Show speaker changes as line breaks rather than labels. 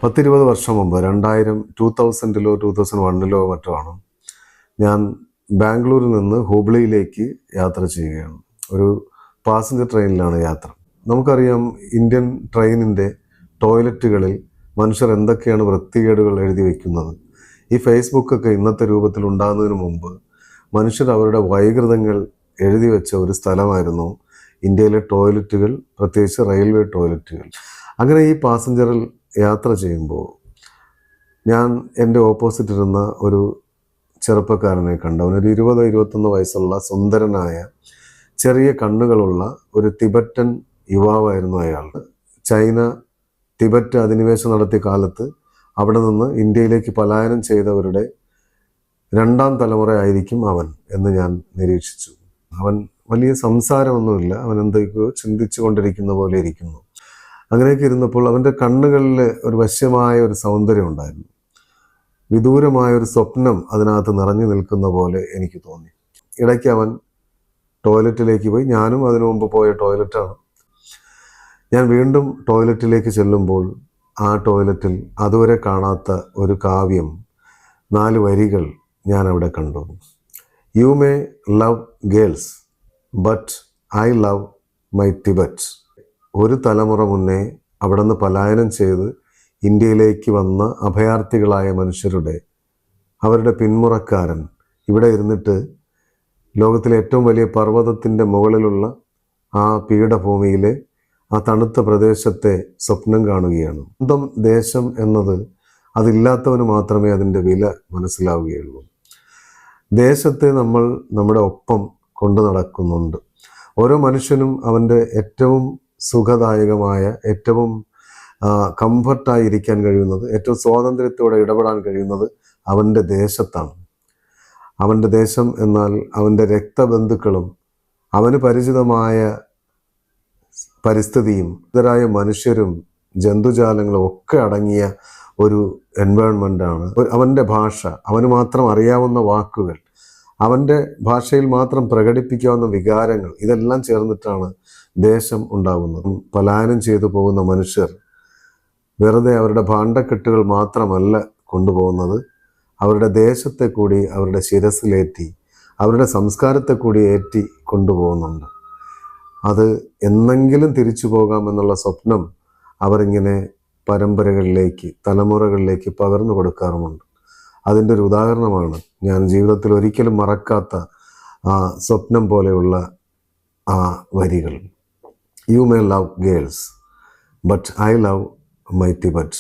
10-20 വർഷം മുമ്പ് 2000-ലോ 2001-ലോ മറ്റോ ആണ് ഞാൻ ബാംഗ്ലൂരിൽ നിന്ന് ഹുബ്ലിയിലേക്ക് യാത്ര ചെയ്യുകയാണ്. ഒരു പാസഞ്ചർ ട്രെയിനിലാണ് യാത്ര. നമുക്കറിയാം, ഇന്ത്യൻ ട്രെയിനിൻ്റെ ടോയ്ലറ്റുകളിൽ മനുഷ്യർ എന്തൊക്കെയാണ് വൃത്തികേടുകൾ എഴുതി വയ്ക്കുന്നത്. ഈ ഫേസ്ബുക്കൊക്കെ ഇന്നത്തെ രൂപത്തിൽ ഉണ്ടാകുന്നതിന് മുമ്പ് മനുഷ്യർ അവരുടെ വൈകൃതങ്ങൾ എഴുതി വെച്ച ഒരു സ്ഥലമായിരുന്നു ഇന്ത്യയിലെ ടോയ്ലറ്റുകൾ, പ്രത്യേകിച്ച് റെയിൽവേ ടോയ്ലറ്റുകൾ. അങ്ങനെ ഈ പാസഞ്ചറിൽ യാത്ര ചെയ്യുമ്പോൾ ഞാൻ എൻ്റെ ഓപ്പോസിറ്റ് ഇരുന്ന ഒരു ചെറുപ്പക്കാരനെ കണ്ടു. അവനൊരു 20-21 വയസ്സുള്ള സുന്ദരനായ ചെറിയ കണ്ണുകളുള്ള ഒരു തിബറ്റൻ യുവാവായിരുന്നു അയാൾ. ചൈന തിബറ്റ് അധിനിവേശം നടത്തിയ കാലത്ത് അവിടെ നിന്ന് ഇന്ത്യയിലേക്ക് പലായനം ചെയ്തവരുടെ 2ാം തലമുറ ആയിരിക്കും അവൻ എന്ന് ഞാൻ നിരീക്ഷിച്ചു. അവൻ വലിയ സംസാരമൊന്നുമില്ല, അവൻ എന്തൊക്കെയോ ചിന്തിച്ചു കൊണ്ടിരിക്കുന്ന പോലെ ഇരിക്കുന്നു. അങ്ങനെയൊക്കെ ഇരുന്നപ്പോൾ അവൻ്റെ കണ്ണുകളിൽ ഒരു വശ്യമായ ഒരു സൗന്ദര്യം ഉണ്ടായിരുന്നു. വിദൂരമായൊരു സ്വപ്നം അതിനകത്ത് നിറഞ്ഞു നിൽക്കുന്ന പോലെ എനിക്ക് തോന്നി. ഇടയ്ക്ക് അവൻ ടോയ്ലറ്റിലേക്ക് പോയി. ഞാനും അതിനു മുമ്പ് പോയ ടോയ്ലറ്റാണ്. ഞാൻ വീണ്ടും ടോയ്ലറ്റിലേക്ക് ചെല്ലുമ്പോൾ ആ ടോയ്ലറ്റിൽ അതുവരെ കാണാത്ത ഒരു കാവ്യം, 4 വരികൾ ഞാൻ അവിടെ കണ്ടു. You may love girls but I love my Tibet. ഒരു തലമുറ മുന്നേ അവിടെ നിന്ന് പലായനം ചെയ്ത് ഇന്ത്യയിലേക്ക് വന്ന അഭയാർത്ഥികളായ മനുഷ്യരുടെ അവരുടെ പിന്മുറക്കാരൻ ഇവിടെ ഇരുന്നിട്ട് ലോകത്തിലെ ഏറ്റവും വലിയ പർവ്വതത്തിൻ്റെ മുകളിലുള്ള ആ പീഠഭൂമിയിലെ ആ തണുത്ത പ്രദേശത്തെ സ്വപ്നം കാണുകയാണ്. സ്വന്തം ദേശം എന്നത് അതില്ലാത്തവന് മാത്രമേ അതിൻ്റെ വില മനസ്സിലാവുകയുള്ളൂ. ദേശത്തെ നമ്മൾ നമ്മുടെ ഒപ്പം കൊണ്ടു നടക്കുന്നുണ്ട്. ഓരോ മനുഷ്യനും അവൻ്റെ ഏറ്റവും സുഖദായകമായ, ഏറ്റവും കംഫർട്ടായി ഇരിക്കാൻ കഴിയുന്നത്, ഏറ്റവും സ്വാതന്ത്ര്യത്തോടെ ഇടപെടാൻ കഴിയുന്നത് അവൻ്റെ ദേശത്താണ്. അവൻ്റെ ദേശം എന്നാൽ അവൻ്റെ രക്തബന്ധുക്കളും അവന് പരിചിതമായ പരിസ്ഥിതിയും ഇതരായ മനുഷ്യരും ജന്തുജാലങ്ങളും ഒക്കെ അടങ്ങിയ ഒരു എൻവയോൺമെൻ്റാണ്. അവൻ്റെ ഭാഷ, അവന് മാത്രം അറിയാവുന്ന വാക്കുകൾ, അവൻ്റെ ഭാഷയിൽ മാത്രം പ്രകടിപ്പിക്കാവുന്ന വികാരങ്ങൾ, ഇതെല്ലാം ചേർന്നിട്ടാണ് ദേശം ഉണ്ടാകുന്നത്. പലായനം ചെയ്തു പോകുന്ന മനുഷ്യർ വെറുതെ അവരുടെ ഭാണ്ഡക്കെട്ടുകൾ മാത്രമല്ല കൊണ്ടുപോകുന്നത്, അവരുടെ ദേശത്തെ കൂടി അവരുടെ ശിരസിലേറ്റി, അവരുടെ സംസ്കാരത്തെ കൂടി ഏറ്റി കൊണ്ടുപോകുന്നുണ്ട്. അത് എന്നെങ്കിലും തിരിച്ചു പോകാമെന്നുള്ള സ്വപ്നം അവരിങ്ങനെ പരമ്പരകളിലേക്ക്, തലമുറകളിലേക്ക് പകർന്നു കൊടുക്കാറുമുണ്ട്. അതിൻ്റെ ഒരു ഉദാഹരണമാണ് ഞാൻ ജീവിതത്തിൽ ഒരിക്കലും മറക്കാത്ത ആ സ്വപ്നം പോലെയുള്ള ആ വരികൾ. You may love girls but I love my Tibet.